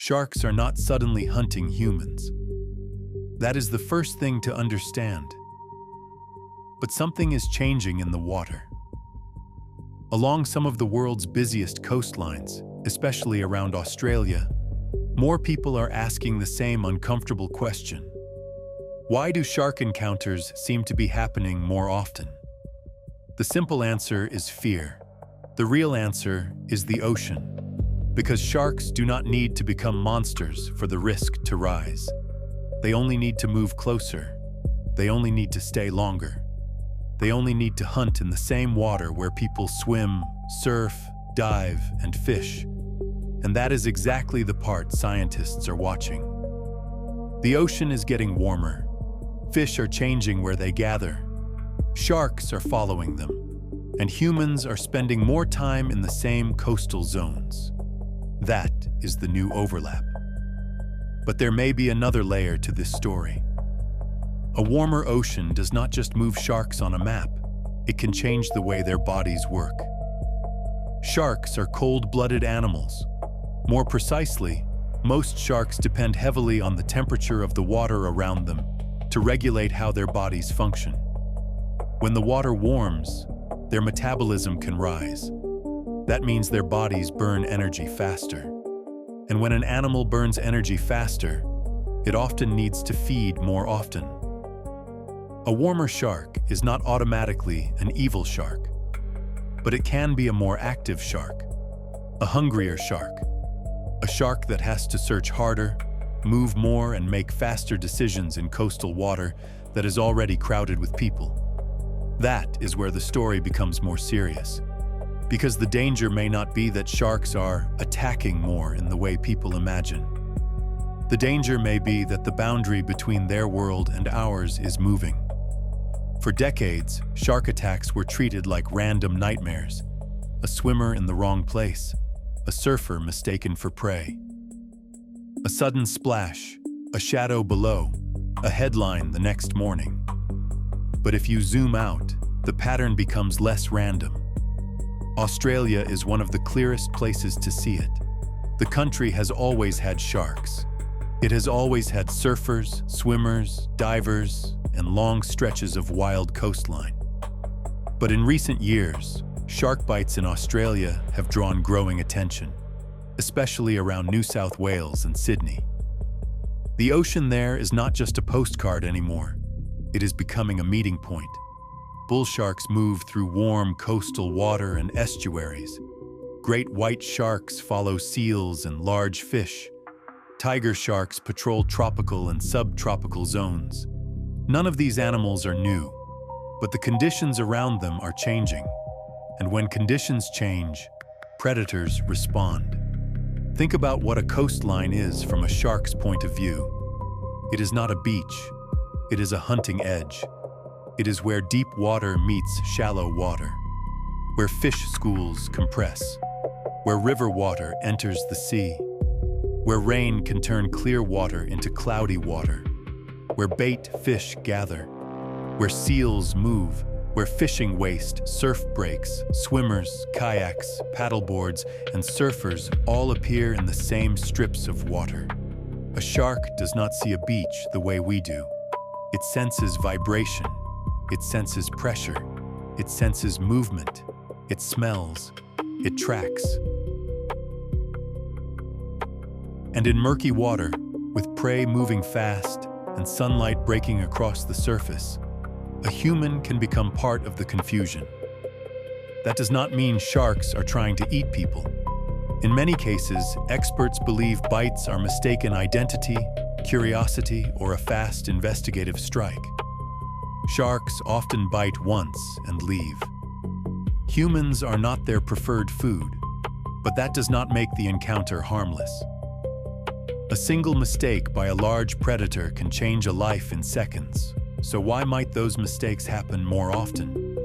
Sharks are not suddenly hunting humans. That is the first thing to understand. But something is changing in the water. Along some of the world's busiest coastlines, especially around Australia, more people are asking the same uncomfortable question. Why do shark encounters seem to be happening more often? The simple answer is fear. The real answer is the ocean. Because sharks do not need to become monsters for the risk to rise. They only need to move closer. They only need to stay longer. They only need to hunt in the same water where people swim, surf, dive, and fish. And that is exactly the part scientists are watching. The ocean is getting warmer. Fish are changing where they gather. Sharks are following them. And humans are spending more time in the same coastal zones. That is the new overlap. But there may be another layer to this story. A warmer ocean does not just move sharks on a map, it can change the way their bodies work. Sharks are cold-blooded animals. More precisely, most sharks depend heavily on the temperature of the water around them to regulate how their bodies function. When the water warms, their metabolism can rise. That means their bodies burn energy faster. And when an animal burns energy faster, it often needs to feed more often. A warmer shark is not automatically an evil shark, but it can be a more active shark, a hungrier shark, a shark that has to search harder, move more, and make faster decisions in coastal water that is already crowded with people. That is where the story becomes more serious. Because the danger may not be that sharks are attacking more in the way people imagine. The danger may be that the boundary between their world and ours is moving. For decades, shark attacks were treated like random nightmares. A swimmer in the wrong place, a surfer mistaken for prey. A sudden splash, a shadow below, a headline the next morning. But if you zoom out, the pattern becomes less random. Australia is one of the clearest places to see it. The country has always had sharks. It has always had surfers, swimmers, divers, and long stretches of wild coastline. But in recent years, shark bites in Australia have drawn growing attention, especially around New South Wales and Sydney. The ocean there is not just a postcard anymore. It is becoming a meeting point. Bull sharks move through warm coastal water and estuaries. Great white sharks follow seals and large fish. Tiger sharks patrol tropical and subtropical zones. None of these animals are new, but the conditions around them are changing. And when conditions change, predators respond. Think about what a coastline is from a shark's point of view. It is not a beach. It is a hunting edge. It is where deep water meets shallow water, where fish schools compress, where river water enters the sea, where rain can turn clear water into cloudy water, where bait fish gather, where seals move, where fishing waste, surf breaks, swimmers, kayaks, paddleboards, and surfers all appear in the same strips of water. A shark does not see a beach the way we do. It senses vibration, it senses pressure, it senses movement, it smells, it tracks. And in murky water, with prey moving fast and sunlight breaking across the surface, a human can become part of the confusion. That does not mean sharks are trying to eat people. In many cases, experts believe bites are mistaken identity, curiosity, or a fast investigative strike. Sharks often bite once and leave. Humans are not their preferred food, but that does not make the encounter harmless. A single mistake by a large predator can change a life in seconds, so why might those mistakes happen more often?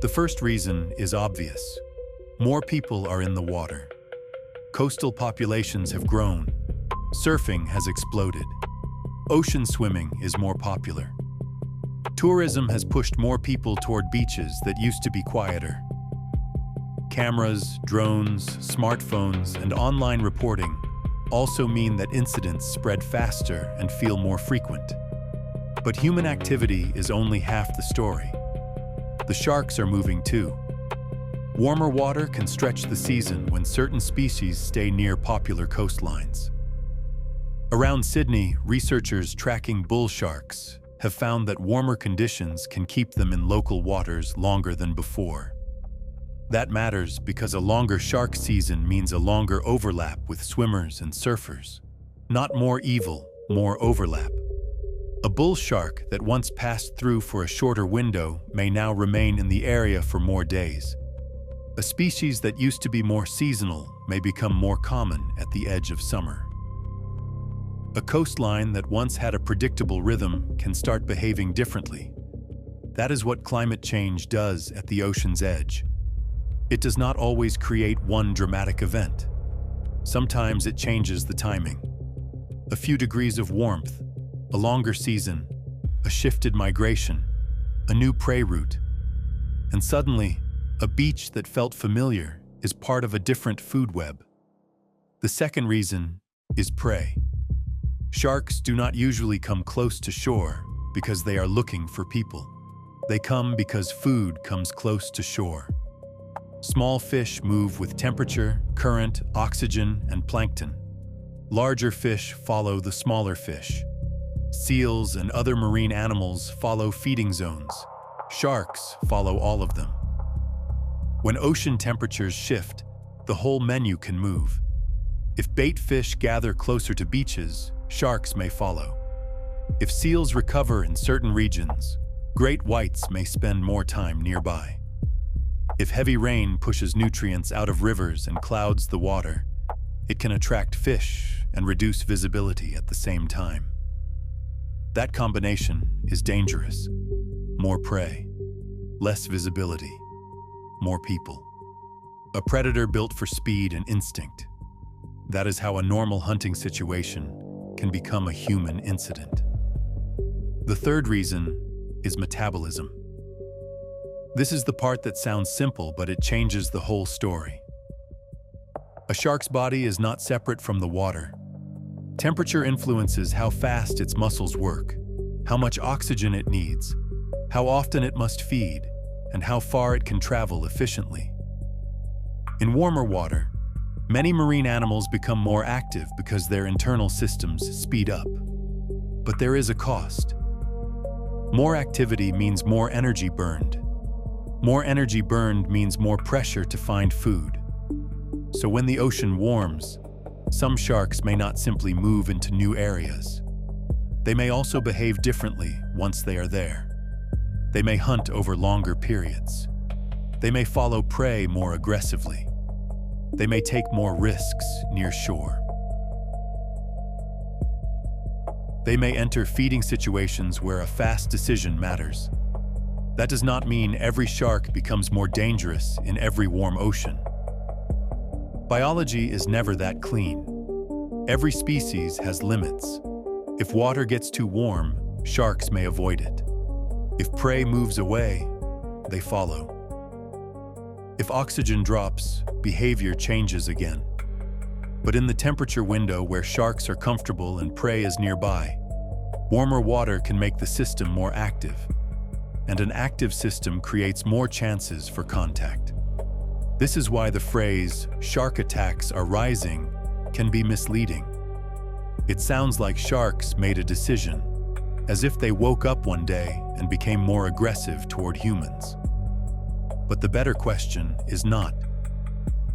The first reason is obvious. More people are in the water. Coastal populations have grown. Surfing has exploded. Ocean swimming is more popular. Tourism has pushed more people toward beaches that used to be quieter. Cameras, drones, smartphones, and online reporting also mean that incidents spread faster and feel more frequent. But human activity is only half the story. The sharks are moving too. Warmer water can stretch the season when certain species stay near popular coastlines. Around Sydney, researchers tracking bull sharks have found that warmer conditions can keep them in local waters longer than before. That matters because a longer shark season means a longer overlap with swimmers and surfers. Not more evil, more overlap. A bull shark that once passed through for a shorter window may now remain in the area for more days. A species that used to be more seasonal may become more common at the edge of summer. A coastline that once had a predictable rhythm can start behaving differently. That is what climate change does at the ocean's edge. It does not always create one dramatic event. Sometimes it changes the timing. A few degrees of warmth, a longer season, a shifted migration, a new prey route, and suddenly, a beach that felt familiar is part of a different food web. The second reason is prey. Sharks do not usually come close to shore because they are looking for people. They come because food comes close to shore. Small fish move with temperature, current, oxygen, and plankton. Larger fish follow the smaller fish. Seals and other marine animals follow feeding zones. Sharks follow all of them. When ocean temperatures shift, the whole menu can move. If bait fish gather closer to beaches, sharks may follow. If seals recover in certain regions, great whites may spend more time nearby. If heavy rain pushes nutrients out of rivers and clouds the water, it can attract fish and reduce visibility at the same time. That combination is dangerous. More prey, less visibility, more people. A predator built for speed and instinct. That is how a normal hunting situation can become a human incident. The third reason is metabolism. This is the part that sounds simple, but it changes the whole story. A shark's body is not separate from the water. Temperature influences how fast its muscles work, how much oxygen it needs, how often it must feed, and how far it can travel efficiently. In warmer water, many marine animals become more active because their internal systems speed up. But there is a cost. More activity means more energy burned. More energy burned means more pressure to find food. So when the ocean warms, some sharks may not simply move into new areas. They may also behave differently once they are there. They may hunt over longer periods. They may follow prey more aggressively. They may take more risks near shore. They may enter feeding situations where a fast decision matters. That does not mean every shark becomes more dangerous in every warm ocean. Biology is never that clean. Every species has limits. If water gets too warm, sharks may avoid it. If prey moves away, they follow. If oxygen drops, behavior changes again. But in the temperature window where sharks are comfortable and prey is nearby, warmer water can make the system more active. And an active system creates more chances for contact. This is why the phrase, "shark attacks are rising," can be misleading. It sounds like sharks made a decision, as if they woke up one day and became more aggressive toward humans. But the better question is not,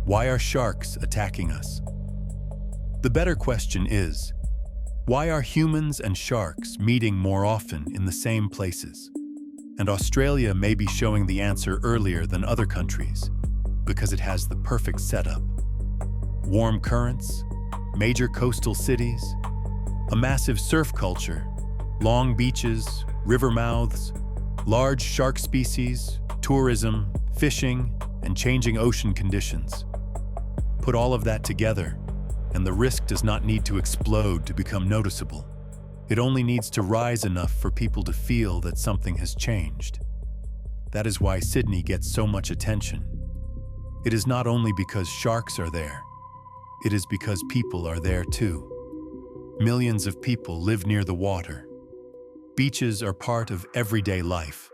why are sharks attacking us? The better question is, why are humans and sharks meeting more often in the same places? And Australia may be showing the answer earlier than other countries, because it has the perfect setup. Warm currents, major coastal cities, a massive surf culture, long beaches, river mouths, large shark species, tourism, fishing, and changing ocean conditions. Put all of that together, and the risk does not need to explode to become noticeable. It only needs to rise enough for people to feel that something has changed. That is why Sydney gets so much attention. It is not only because sharks are there. it is because people are there too. Millions of people live near the water. Beaches are part of everyday life.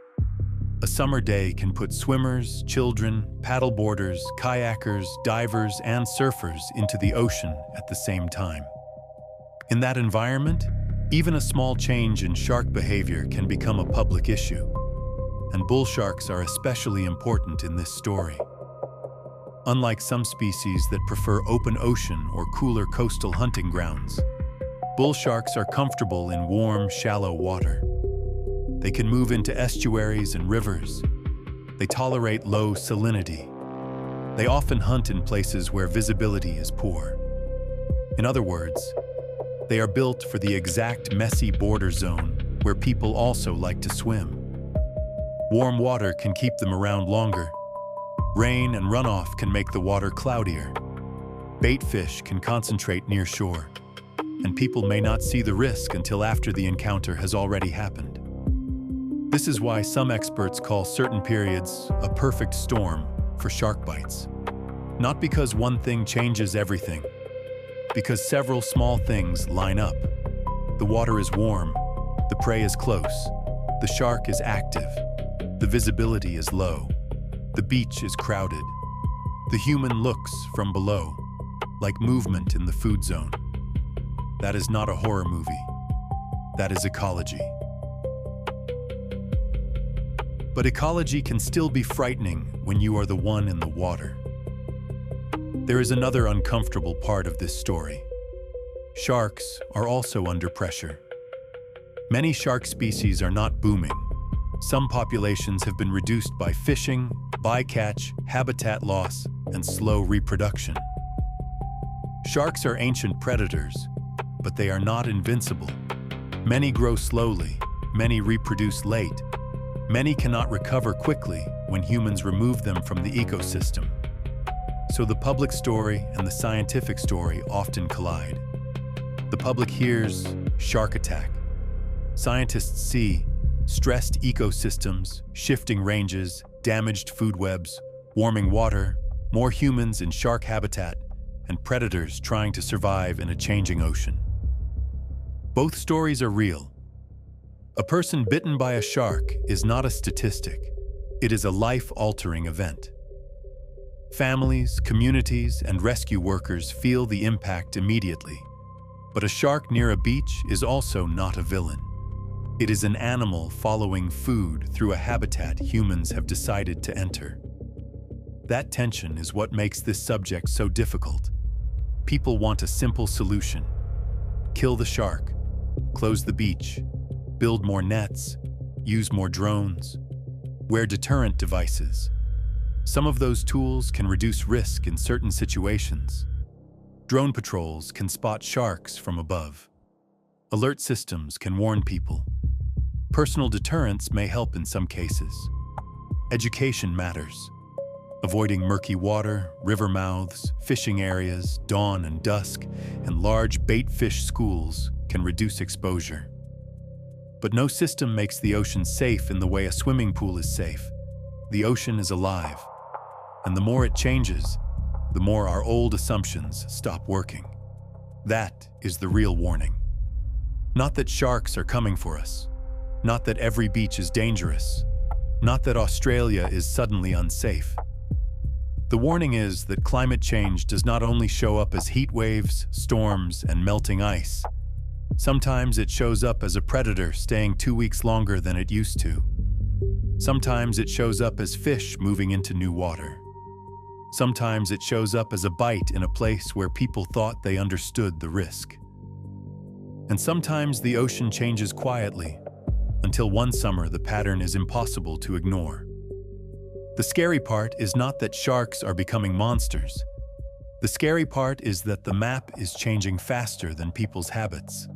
A summer day can put swimmers, children, paddleboarders, kayakers, divers, and surfers into the ocean at the same time. In that environment, even a small change in shark behavior can become a public issue. And bull sharks are especially important in this story. Unlike some species that prefer open ocean or cooler coastal hunting grounds, bull sharks are comfortable in warm, shallow water. They can move into estuaries and rivers. They tolerate low salinity. They often hunt in places where visibility is poor. In other words, they are built for the exact messy border zone where people also like to swim. Warm water can keep them around longer. Rain and runoff can make the water cloudier. Bait fish can concentrate near shore, and people may not see the risk until after the encounter has already happened. This is why some experts call certain periods a perfect storm for shark bites. Not because one thing changes everything, because several small things line up. The water is warm, the prey is close, the shark is active, the visibility is low, the beach is crowded. The human looks from below, like movement in the food zone. That is not a horror movie. That is ecology. But ecology can still be frightening when you are the one in the water. There is another uncomfortable part of this story. Sharks are also under pressure. Many shark species are not booming. Some populations have been reduced by fishing, bycatch, habitat loss, and slow reproduction. Sharks are ancient predators, but they are not invincible. Many grow slowly, many reproduce late, many cannot recover quickly when humans remove them from the ecosystem. So the public story and the scientific story often collide. The public hears shark attack. Scientists see stressed ecosystems, shifting ranges, damaged food webs, warming water, more humans in shark habitat, and predators trying to survive in a changing ocean. Both stories are real. A person bitten by a shark is not a statistic. It is a life-altering event. Families, communities, and rescue workers feel the impact immediately. But a shark near a beach is also not a villain. It is an animal following food through a habitat humans have decided to enter. That tension is what makes this subject so difficult. People want a simple solution. Kill the shark, close the beach, build more nets, use more drones, wear deterrent devices. Some of those tools can reduce risk in certain situations. Drone patrols can spot sharks from above. Alert systems can warn people. Personal deterrence may help in some cases. Education matters. Avoiding murky water, river mouths, fishing areas, dawn and dusk, and large bait fish schools can reduce exposure. But no system makes the ocean safe in the way a swimming pool is safe. The ocean is alive, and the more it changes, the more our old assumptions stop working. That is the real warning. Not that sharks are coming for us. Not that every beach is dangerous. Not that Australia is suddenly unsafe. The warning is that climate change does not only show up as heat waves, storms, and melting ice. Sometimes it shows up as a predator staying 2 weeks longer than it used to. Sometimes it shows up as fish moving into new water. Sometimes it shows up as a bite in a place where people thought they understood the risk. And sometimes the ocean changes quietly, until one summer the pattern is impossible to ignore. The scary part is not that sharks are becoming monsters. The scary part is that the map is changing faster than people's habits.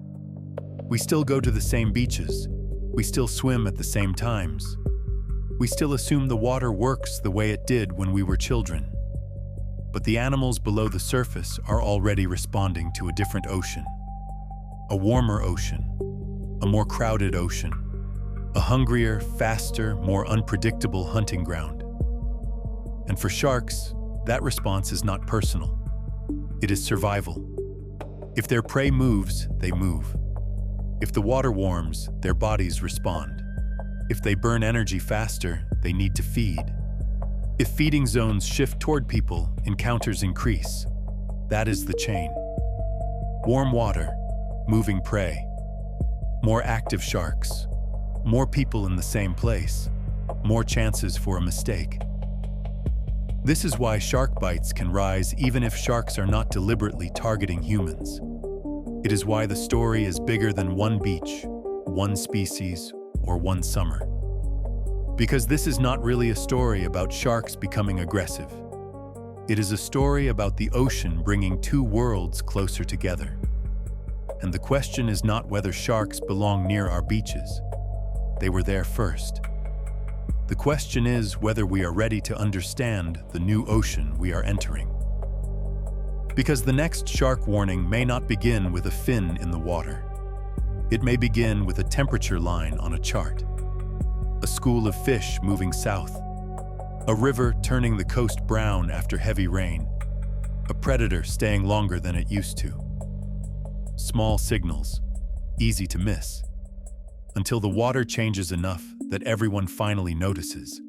We still go to the same beaches. We still swim at the same times. We still assume the water works the way it did when we were children. But the animals below the surface are already responding to a different ocean. A warmer ocean. A more crowded ocean. A hungrier, faster, more unpredictable hunting ground. And for sharks, that response is not personal. It is survival. If their prey moves, they move. If the water warms, their bodies respond. If they burn energy faster, they need to feed. If feeding zones shift toward people, encounters increase. That is the chain. Warm water, moving prey. More active sharks. More people in the same place. More chances for a mistake. This is why shark bites can rise even if sharks are not deliberately targeting humans. It is why the story is bigger than one beach, one species, or one summer. Because this is not really a story about sharks becoming aggressive. It is a story about the ocean bringing two worlds closer together. And the question is not whether sharks belong near our beaches. They were there first. The question is whether we are ready to understand the new ocean we are entering. Because the next shark warning may not begin with a fin in the water. It may begin with a temperature line on a chart. A school of fish moving south. A river turning the coast brown after heavy rain. A predator staying longer than it used to. Small signals, easy to miss, until the water changes enough that everyone finally notices.